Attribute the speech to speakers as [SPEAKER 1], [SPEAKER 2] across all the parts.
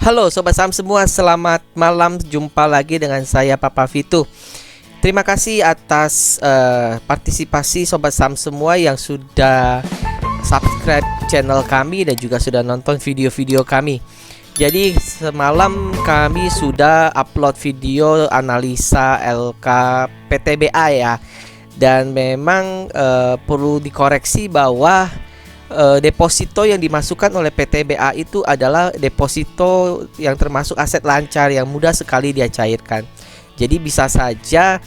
[SPEAKER 1] Halo Sobat Saham semua, selamat malam. Jumpa lagi dengan saya Papa Fitu. Terima kasih atas partisipasi Sobat Saham semua yang sudah subscribe channel kami dan juga sudah nonton video-video kami. Jadi semalam kami sudah upload video analisa LK PTBA ya. Dan memang perlu dikoreksi bahwa deposito yang dimasukkan oleh PTBA itu adalah deposito yang termasuk aset lancar yang mudah sekali dia cairkan. Jadi bisa saja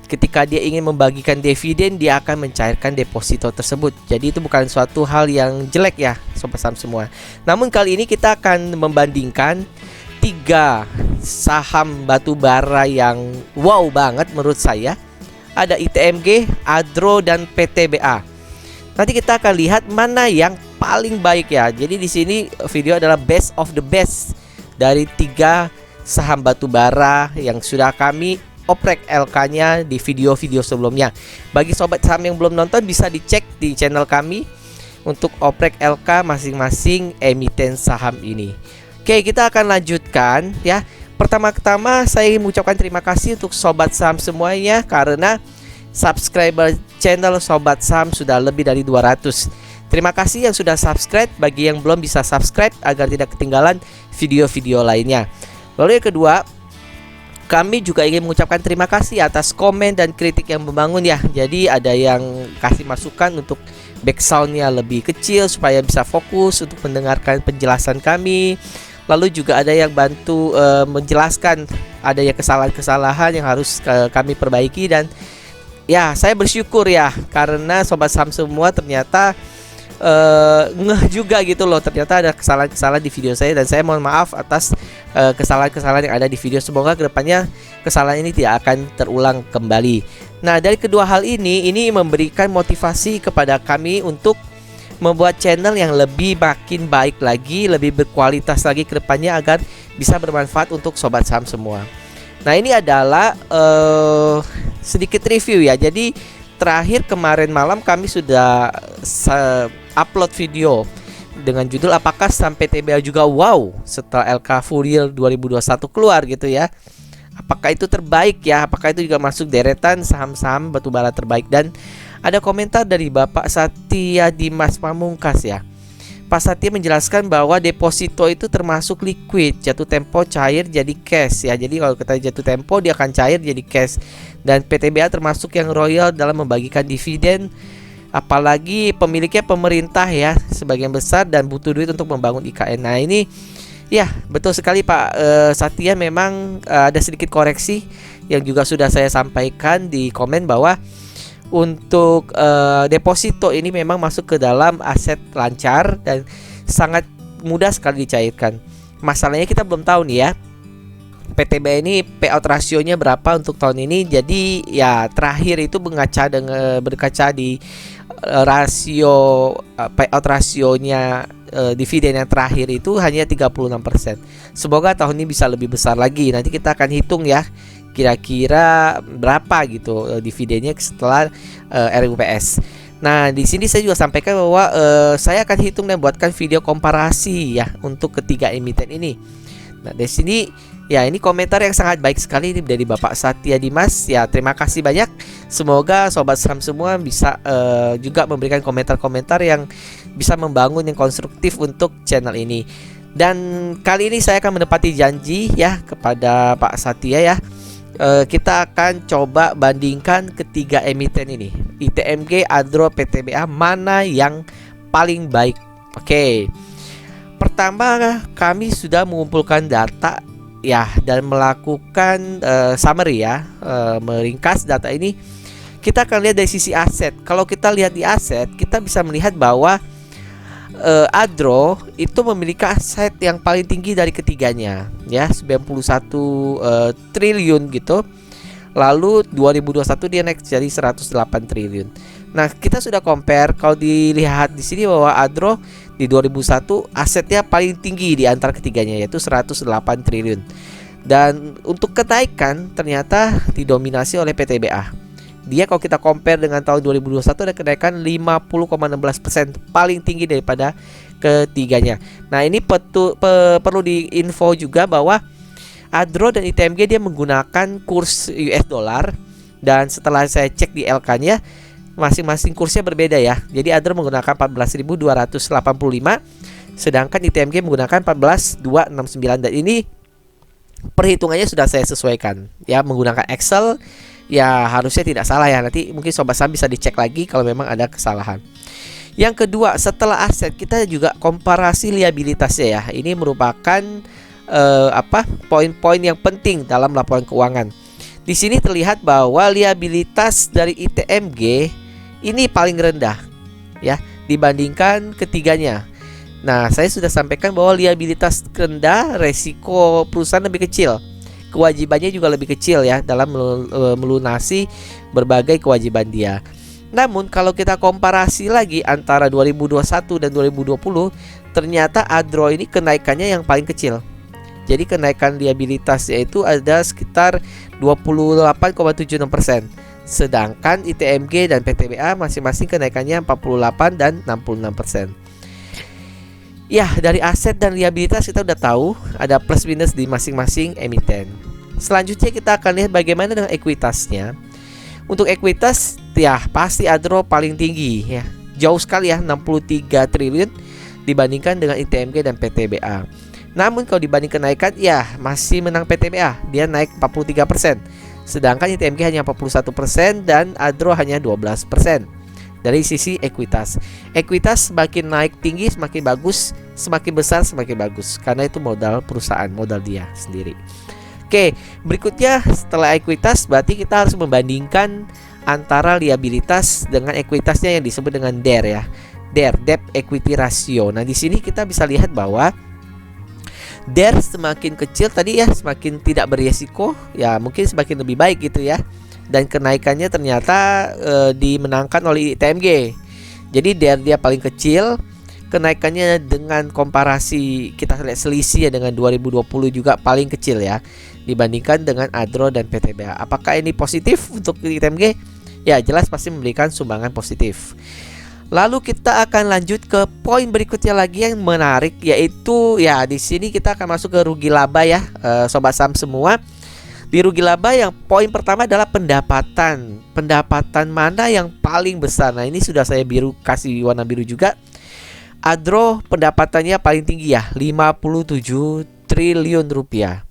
[SPEAKER 1] ketika dia ingin membagikan dividen, dia akan mencairkan deposito tersebut. Jadi itu bukan suatu hal yang jelek ya Sobat Saham semua. Namun kali ini kita akan membandingkan 3 saham batubara yang wow banget menurut saya. Ada ITMG, Adro, dan PTBA. Nanti kita akan lihat mana yang paling baik ya. Jadi di sini video adalah best of the best dari 3 saham batubara yang sudah kami oprek LK-nya di video-video sebelumnya. Bagi sobat saham yang belum nonton bisa dicek di channel kami untuk oprek LK masing-masing emiten saham ini. Oke, kita akan lanjutkan ya. Pertama-tama saya ingin mengucapkan terima kasih untuk sobat saham semuanya karena subscriber channel Sobat Saham sudah lebih dari 200. Terima kasih yang sudah subscribe. Bagi yang belum bisa subscribe agar tidak ketinggalan video-video lainnya. Lalu yang kedua, kami juga ingin mengucapkan terima kasih atas komen dan kritik yang membangun ya. Jadi ada yang kasih masukan untuk backsoundnya lebih kecil supaya bisa fokus untuk mendengarkan penjelasan kami. Lalu juga ada yang bantu menjelaskan adanya kesalahan-kesalahan yang harus kami perbaiki. Dan ya, saya bersyukur ya karena sobat saham semua ternyata ngeh juga gitu loh. Ternyata ada kesalahan-kesalahan di video saya dan saya mohon maaf atas kesalahan-kesalahan yang ada di video. Semoga kedepannya kesalahan ini tidak akan terulang kembali. Nah, dari kedua hal ini memberikan motivasi kepada kami untuk membuat channel yang lebih makin baik lagi, lebih berkualitas lagi kedepannya agar bisa bermanfaat untuk sobat saham semua. Nah, ini adalah sedikit review ya. Jadi terakhir kemarin malam kami sudah upload video dengan judul apakah saham PTBA juga wow setelah LK Full Year 2021 keluar gitu ya. Apakah itu terbaik ya? Apakah itu juga masuk deretan saham-saham batubara terbaik? Dan ada komentar dari Bapak Satya Dimas Pamungkas ya. Pak Satya menjelaskan bahwa deposito itu termasuk liquid, jatuh tempo cair jadi cash ya. Jadi kalau kita jatuh tempo dia akan cair jadi cash. Dan PTBA termasuk yang royal dalam membagikan dividen, apalagi pemiliknya pemerintah ya sebagian besar dan butuh duit untuk membangun IKN. Nah ini ya betul sekali Pak Satya. Memang ada sedikit koreksi yang juga sudah saya sampaikan di komen bahwa untuk deposito ini memang masuk ke dalam aset lancar dan sangat mudah sekali dicairkan. Masalahnya kita belum tahu nih ya PTBA ini payout rasionya berapa untuk tahun ini. Jadi ya terakhir itu berkaca di rasio payout rasionya dividen yang terakhir itu hanya 36%. Semoga tahun ini bisa lebih besar lagi. Nanti kita akan hitung ya kira-kira berapa gitu dividennya setelah RUPS. Nah, di sini saya juga sampaikan bahwa saya akan hitung dan buatkan video komparasi ya untuk ketiga emiten ini. Nah, di sini ya ini komentar yang sangat baik sekali dari Bapak Satya Dimas ya. Terima kasih banyak. Semoga sobat saham semua bisa juga memberikan komentar-komentar yang bisa membangun yang konstruktif untuk channel ini. Dan kali ini saya akan menepati janji ya kepada Pak Satya ya. Kita akan coba bandingkan ketiga emiten ini, ITMG, Adro, PTBA, mana yang paling baik. Oke. Pertama, kami sudah mengumpulkan data ya dan melakukan summary ya, meringkas data ini. Kita akan lihat dari sisi aset. Kalau kita lihat di aset, kita bisa melihat bahwa Adro itu memiliki aset yang paling tinggi dari ketiganya ya, 91 triliun gitu. Lalu 2021 dia naik jadi 108 triliun. Nah, kita sudah compare, kalau dilihat di sini bahwa Adro di 2001 asetnya paling tinggi di antara ketiganya yaitu 108 triliun. Dan untuk kenaikan ternyata didominasi oleh PTBA. Dia kalau kita compare dengan tahun 2021 ada kenaikan 50,16%, paling tinggi daripada ketiganya. Nah, ini perlu diinfo juga bahwa Adro dan ITMG dia menggunakan kurs US dollar, dan setelah saya cek di LK-nya masing-masing kursnya berbeda ya. Jadi Adro menggunakan 14.285, sedangkan ITMG menggunakan 14.269, dan ini perhitungannya sudah saya sesuaikan ya menggunakan Excel. Ya harusnya tidak salah ya. Nanti mungkin Sobat Saham bisa dicek lagi kalau memang ada kesalahan. Yang kedua, setelah aset kita juga komparasi liabilitasnya ya. Ini merupakan poin-poin yang penting dalam laporan keuangan. Di sini terlihat bahwa liabilitas dari ITMG ini paling rendah ya dibandingkan ketiganya. Nah, saya sudah sampaikan bahwa liabilitas rendah, resiko perusahaan lebih kecil, kewajibannya juga lebih kecil ya dalam melunasi berbagai kewajiban dia. Namun kalau kita komparasi lagi antara 2021 dan 2020, ternyata Adro ini kenaikannya yang paling kecil. Jadi kenaikan liabilitasnya itu ada sekitar 28,76%. Sedangkan ITMG dan PTBA masing-masing kenaikannya 48 dan 66%. Ya, dari aset dan liabilitas kita udah tahu ada plus minus di masing-masing emiten. Selanjutnya kita akan lihat bagaimana dengan ekuitasnya. Untuk ekuitas ya pasti Adro paling tinggi ya. Jauh sekali ya, 63 triliun dibandingkan dengan ITMG dan PTBA. Namun kalau dibanding kenaikan ya masih menang PTBA, dia naik 43%. Sedangkan ITMG hanya 41% dan Adro hanya 12%. Dari sisi ekuitas, ekuitas semakin naik tinggi semakin bagus, semakin besar semakin bagus, karena itu modal perusahaan, modal dia sendiri. Oke, berikutnya setelah ekuitas berarti kita harus membandingkan antara liabilitas dengan ekuitasnya yang disebut dengan DER ya. DER, Debt Equity Ratio. Nah, di sini kita bisa lihat bahwa DER semakin kecil tadi ya, semakin tidak berisiko, ya mungkin semakin lebih baik gitu ya. Dan kenaikannya ternyata dimenangkan oleh ITMG. Jadi dia paling kecil, kenaikannya dengan komparasi kita lihat selisih ya dengan 2020 juga paling kecil ya dibandingkan dengan Adro dan PTBA. Apakah ini positif untuk ITMG? Ya jelas pasti memberikan sumbangan positif. Lalu kita akan lanjut ke poin berikutnya lagi yang menarik, yaitu ya di sini kita akan masuk ke rugi laba ya, Sobat Saham semua. Di rugi laba yang poin pertama adalah pendapatan. Pendapatan mana yang paling besar? Nah, ini sudah saya kasih warna biru juga. Adro pendapatannya paling tinggi ya, 57 triliun rupiah.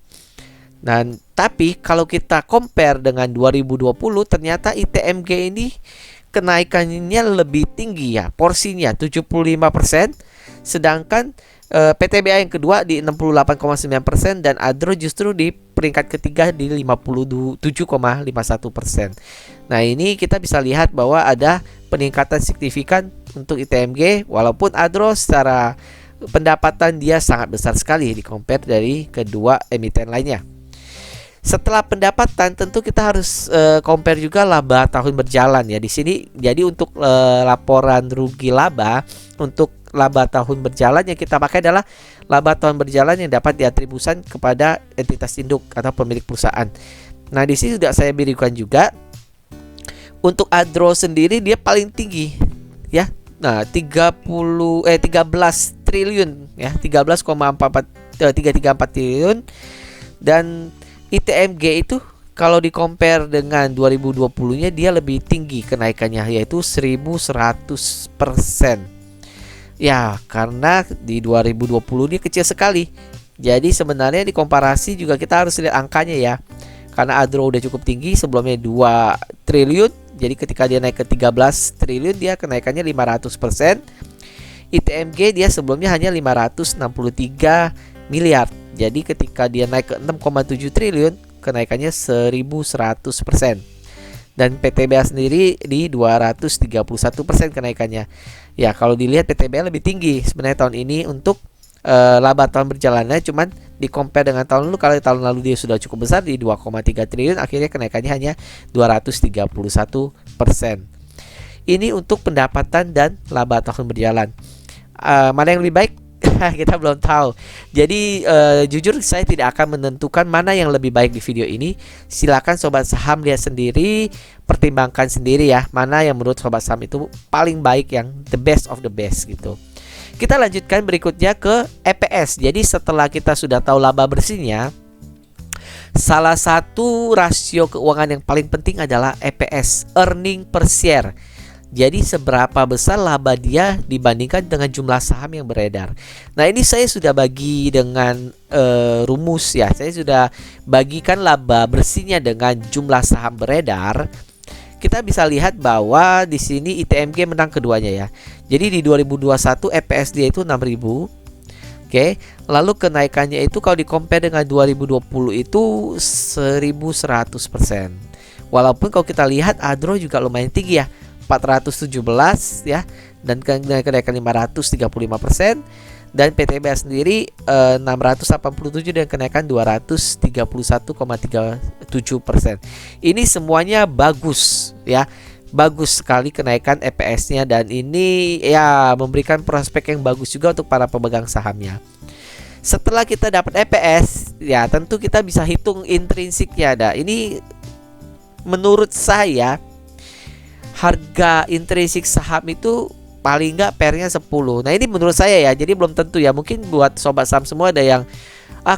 [SPEAKER 1] Dan tapi kalau kita compare dengan 2020, ternyata ITMG ini kenaikannya lebih tinggi ya, porsinya 75%, sedangkan PTBA yang kedua di 68,9% dan Adro justru di peringkat ketiga di 57,51%. Nah, ini kita bisa lihat bahwa ada peningkatan signifikan untuk ITMG, walaupun Adro secara pendapatan dia sangat besar sekali di compare dari kedua emiten lainnya. Setelah pendapatan tentu kita harus compare juga laba tahun berjalan ya. Di sini jadi untuk laporan rugi laba, untuk laba tahun berjalan yang kita pakai adalah laba tahun berjalan yang dapat diatribusikan kepada entitas induk atau pemilik perusahaan. Nah, di sini sudah saya berikan juga. Untuk Adro sendiri dia paling tinggi ya. Nah, 13 triliun ya, 13,334 triliun. Dan ITMG itu kalau di compare dengan 2020-nya dia lebih tinggi kenaikannya, yaitu 1100%. Ya, karena di 2020 dia kecil sekali. Jadi sebenarnya di komparasi juga kita harus lihat angkanya ya. Karena Adro udah cukup tinggi, sebelumnya 2 triliun. Jadi ketika dia naik ke 13 triliun dia kenaikannya 500%. ITMG dia sebelumnya hanya 563 miliar. Jadi ketika dia naik ke 6,7 triliun kenaikannya 1100%. Dan PTBA sendiri di 231% kenaikannya. Ya, kalau dilihat PTBA lebih tinggi sebenarnya tahun ini untuk laba tahun berjalannya, cuman di compare dengan tahun lalu, kalau tahun lalu dia sudah cukup besar di 2,3 triliun, akhirnya kenaikannya hanya 231%. Ini untuk pendapatan dan laba tahun berjalan. Mana yang lebih baik? Kita belum tahu. Jadi jujur saya tidak akan menentukan mana yang lebih baik di video ini. Silakan Sobat Saham lihat sendiri, pertimbangkan sendiri ya, mana yang menurut Sobat Saham itu paling baik, yang the best of the best gitu. Kita lanjutkan berikutnya ke EPS. Jadi setelah kita sudah tahu laba bersihnya, salah satu rasio keuangan yang paling penting adalah EPS, earning per share. Jadi seberapa besar laba dia dibandingkan dengan jumlah saham yang beredar. Nah, ini saya sudah bagi dengan rumus ya. Saya sudah bagikan laba bersihnya dengan jumlah saham beredar. Kita bisa lihat bahwa di sini ITMG menang keduanya ya. Jadi di 2021 EPS dia itu 6.000. Oke, lalu kenaikannya itu kalau di compare dengan 2020 itu 1.100%. Walaupun kalau kita lihat Adro juga lumayan tinggi ya, 417 ya, dan kenaikan 535%, dan PTBA sendiri 687 dan kenaikan 231,37%. Ini semuanya bagus ya. Bagus sekali kenaikan EPS-nya, dan ini ya memberikan prospek yang bagus juga untuk para pemegang sahamnya. Setelah kita dapat EPS, ya tentu kita bisa hitung intrinsiknya. Nah, ini menurut saya harga intrinsik saham itu paling nggak PER-nya 10. Nah, ini menurut saya ya. Jadi belum tentu ya. Mungkin buat sobat saham semua ada yang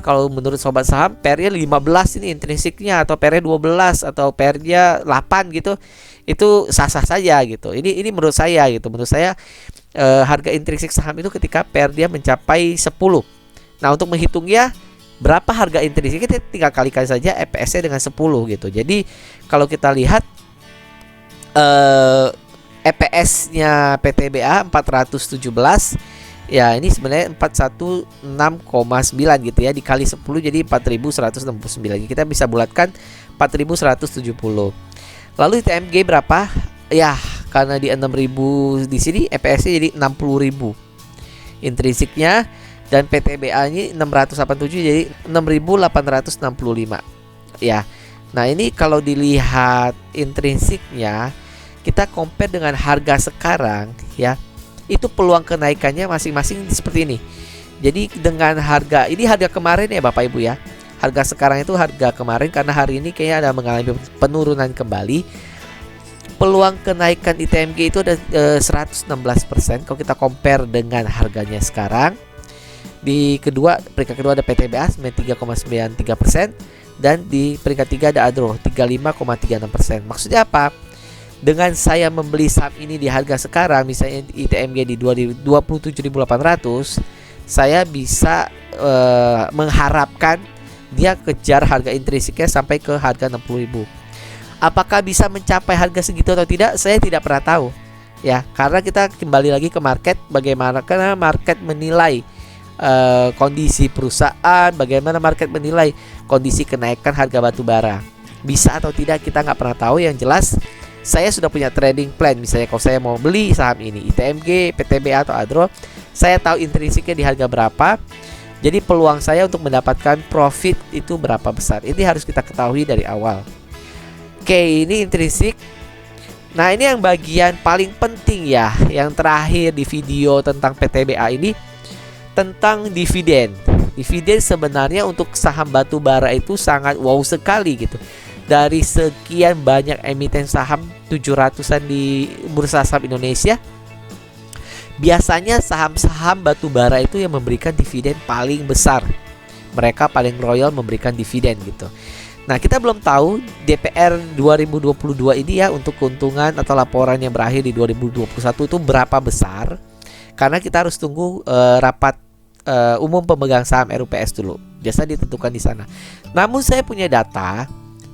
[SPEAKER 1] kalau menurut sobat saham PER-nya 15 ini intrinsiknya, atau PER-nya 12, atau PER-nya 8 gitu. Itu sah-sah saja gitu. Ini menurut saya gitu. Menurut saya harga intrinsik saham itu ketika PER dia mencapai 10. Nah, untuk menghitungnya berapa harga intrinsik, kita tinggal kalikan saja EPS-nya dengan 10 gitu. Jadi kalau kita lihat EPS-nya PTBA 417 ya, ini sebenarnya 416,9 gitu ya, dikali 10 jadi 4.169. Kita bisa bulatkan 4.170. Lalu ITMG berapa? Ya, karena di 6.000 di sini EPS-nya jadi 60.000 intrinsiknya, dan PTBA-nya 687 jadi 6.865 ya. Nah, ini kalau dilihat intrinsiknya, kita compare dengan harga sekarang ya, itu peluang kenaikannya masing-masing seperti ini. Jadi dengan harga ini, harga kemarin ya Bapak Ibu ya, harga sekarang itu harga kemarin, karena hari ini kayaknya ada mengalami penurunan kembali. Peluang kenaikan ITMG itu ada 116% kalau kita compare dengan harganya sekarang. Di peringkat kedua ada PTBA 93,93%, dan di peringkat 3 ada Adro 35,36%. Maksudnya apa? Dengan saya membeli saham ini di harga sekarang, misalnya ITMG di 27.800, saya bisa mengharapkan dia kejar harga intrinsiknya sampai ke harga 60.000. Apakah bisa mencapai harga segitu atau tidak, saya tidak pernah tahu ya, karena kita kembali lagi ke market, bagaimana karena market menilai kondisi perusahaan, bagaimana market menilai kondisi kenaikan harga batu bara. Bisa atau tidak kita nggak pernah tahu. Yang jelas saya sudah punya trading plan. Misalnya kalau saya mau beli saham ini, ITMG, PTBA atau Adro, saya tahu intrinsiknya di harga berapa. Jadi peluang saya untuk mendapatkan profit itu berapa besar. Ini harus kita ketahui dari awal. Oke, ini intrinsik. Nah, ini yang bagian paling penting ya, yang terakhir di video tentang PTBA ini, tentang dividen. Dividen sebenarnya untuk saham batu bara itu sangat wow sekali gitu. Dari sekian banyak emiten saham 700-an di Bursa Saham Indonesia, biasanya saham-saham batu bara itu yang memberikan dividen paling besar. Mereka paling royal memberikan dividen gitu. Nah, kita belum tahu DPR 2022 ini ya, untuk keuntungan atau laporan yang berakhir di 2021 itu berapa besar. Karena kita harus tunggu rapat umum pemegang saham RUPS dulu. Biasa ditentukan di sana. Namun saya punya data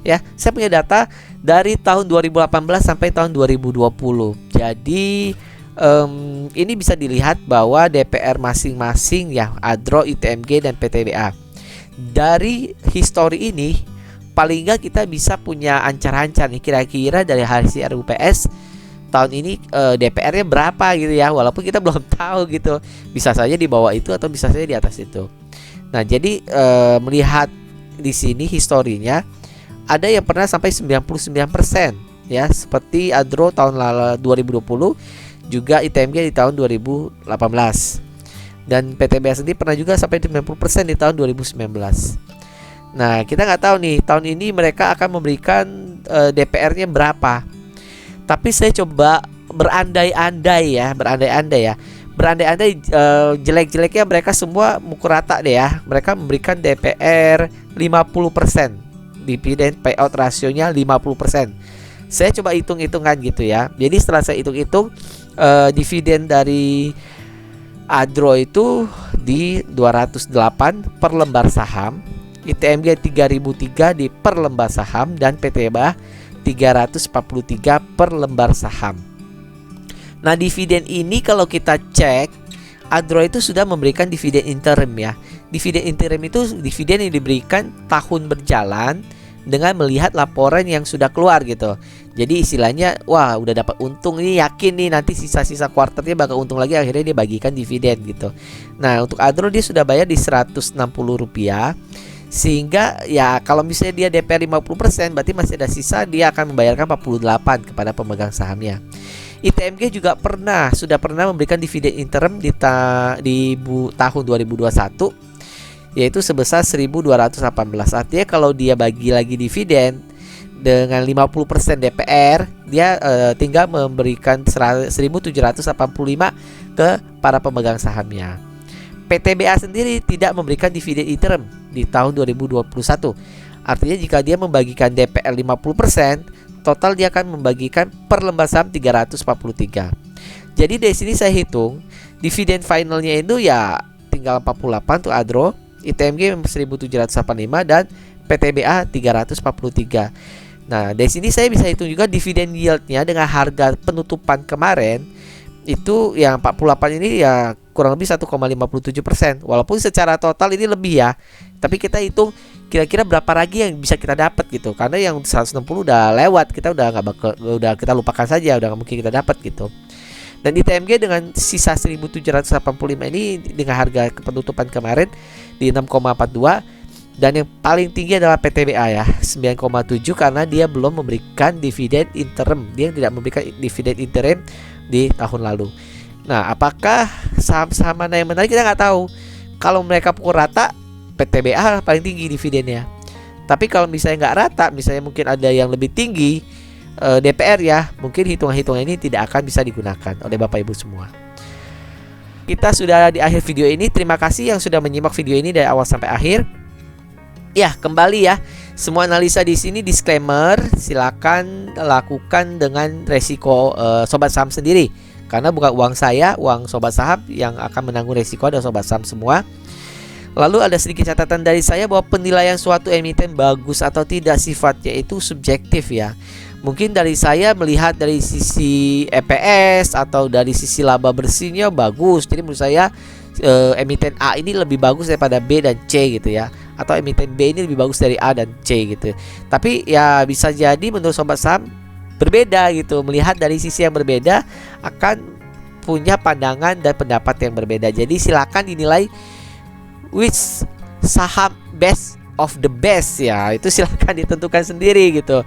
[SPEAKER 1] ya, saya punya data dari tahun 2018 sampai tahun 2020. Jadi ini bisa dilihat bahwa DPR masing-masing ya, Adro, ITMG dan PTBA. Dari histori ini paling nggak kita bisa punya ancar-ancar nih, kira-kira dari hasil RUPS tahun ini DPR-nya berapa gitu ya. Walaupun kita belum tahu gitu, bisa saja di bawah itu atau bisa saja di atas itu. Nah, jadi melihat di sini historinya, ada yang pernah sampai 99% ya, seperti Adro tahun 2020, juga ITMG di tahun 2018, dan PTBA sendiri pernah juga sampai 90% di tahun 2019. Nah, kita nggak tahu nih tahun ini mereka akan memberikan DPR-nya berapa. Tapi saya coba berandai-andai ya, berandai-andai jelek-jeleknya mereka semua mukul rata deh ya. Mereka memberikan DPR 50%, dividen payout rasionya 50%. Saya coba hitung-hitungan gitu ya. Jadi setelah saya hitung-hitung, dividen dari Adro itu di 208 per lembar saham, ITMG 3003 di per lembar saham, dan PTBA 343 per lembar saham. Nah, dividen ini kalau kita cek, Adro itu sudah memberikan dividen interim ya. Dividen interim itu dividen yang diberikan tahun berjalan dengan melihat laporan yang sudah keluar gitu. Jadi istilahnya, wah udah dapat untung ini, yakin nih nanti sisa-sisa kuartalnya bakal untung lagi, akhirnya dia bagikan dividen gitu. Nah, untuk Adro dia sudah bayar di Rp160, sehingga ya kalau misalnya dia DPR 50%, berarti masih ada sisa, dia akan membayarkan 48 kepada pemegang sahamnya. ITMG juga sudah pernah memberikan dividen interim di tahun 2021, yaitu sebesar 1.218. Artinya kalau dia bagi lagi dividen dengan 50% DPR, dia tinggal memberikan 1.785 ke para pemegang sahamnya. PTBA sendiri tidak memberikan dividen interim di tahun 2021. Artinya jika dia membagikan DPR 50%, total dia akan membagikan per lembar saham 343. Jadi dari sini saya hitung dividen finalnya itu ya tinggal 48 untuk Adro, ITMG 1.785 dan PTBA 343. Nah, dari sini saya bisa hitung juga dividen yieldnya dengan harga penutupan kemarin itu yang 48 ini ya kurang lebih 1,57%. Walaupun secara total ini lebih ya, tapi kita hitung kira-kira berapa lagi yang bisa kita dapat gitu. Karena yang 160 udah lewat, kita udah kita lupakan saja, udah nggak mungkin kita dapat gitu. Dan ITMG dengan sisa 1.785 ini dengan harga penutupan kemarin di 6,42. Dan yang paling tinggi adalah PTBA ya, 9,7, karena dia belum memberikan dividen interim. Dia tidak memberikan dividen interim di tahun lalu. Nah, apakah saham-saham mana yang menarik kita nggak tahu. Kalau mereka pukul rata, PTBA paling tinggi dividennya. Tapi kalau misalnya nggak rata, misalnya mungkin ada yang lebih tinggi DPR ya, mungkin hitungan-hitungan ini tidak akan bisa digunakan oleh Bapak Ibu semua. Kita sudah di akhir video ini. Terima kasih yang sudah menyimak video ini dari awal sampai akhir. Ya, kembali ya. Semua analisa di sini disclaimer, silakan lakukan dengan resiko sobat saham sendiri. Karena bukan uang saya, uang sobat saham yang akan menanggung resiko ada sobat saham semua. Lalu ada sedikit catatan dari saya bahwa penilaian suatu emiten bagus atau tidak sifatnya itu subjektif ya. Mungkin dari saya melihat dari sisi EPS atau dari sisi laba bersihnya bagus. Jadi menurut saya emiten A ini lebih bagus daripada B dan C gitu ya. Atau emiten B ini lebih bagus dari A dan C gitu. Tapi ya bisa jadi menurut sobat saham berbeda gitu. Melihat dari sisi yang berbeda akan punya pandangan dan pendapat yang berbeda. Jadi silakan dinilai which saham best of the best ya. Itu silakan ditentukan sendiri gitu.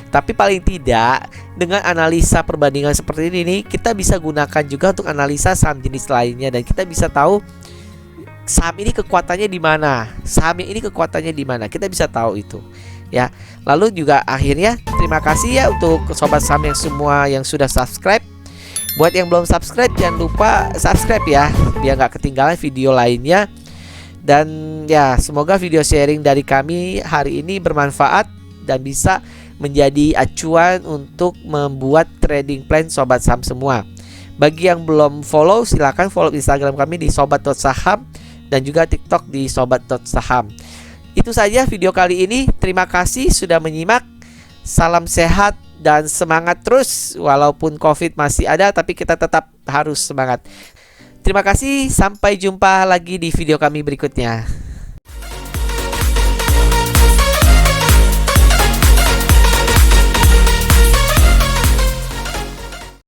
[SPEAKER 1] Tapi paling tidak dengan analisa perbandingan seperti ini kita bisa gunakan juga untuk analisa saham jenis lainnya, dan kita bisa tahu saham ini kekuatannya di mana, saham ini kekuatannya di mana, kita bisa tahu itu ya. Lalu juga akhirnya terima kasih ya untuk sobat saham yang semua yang sudah subscribe. Buat yang belum subscribe jangan lupa subscribe ya, biar nggak ketinggalan video lainnya. Dan ya semoga video sharing dari kami hari ini bermanfaat dan bisa menjadi acuan untuk membuat trading plan sobat saham semua. Bagi yang belum follow, silakan follow Instagram kami di sobat.saham dan juga TikTok di sobat.saham. Itu saja video kali ini. Terima kasih sudah menyimak. Salam sehat dan semangat terus. Walaupun COVID masih ada, tapi kita tetap harus semangat. Terima kasih. Sampai jumpa lagi di video kami berikutnya.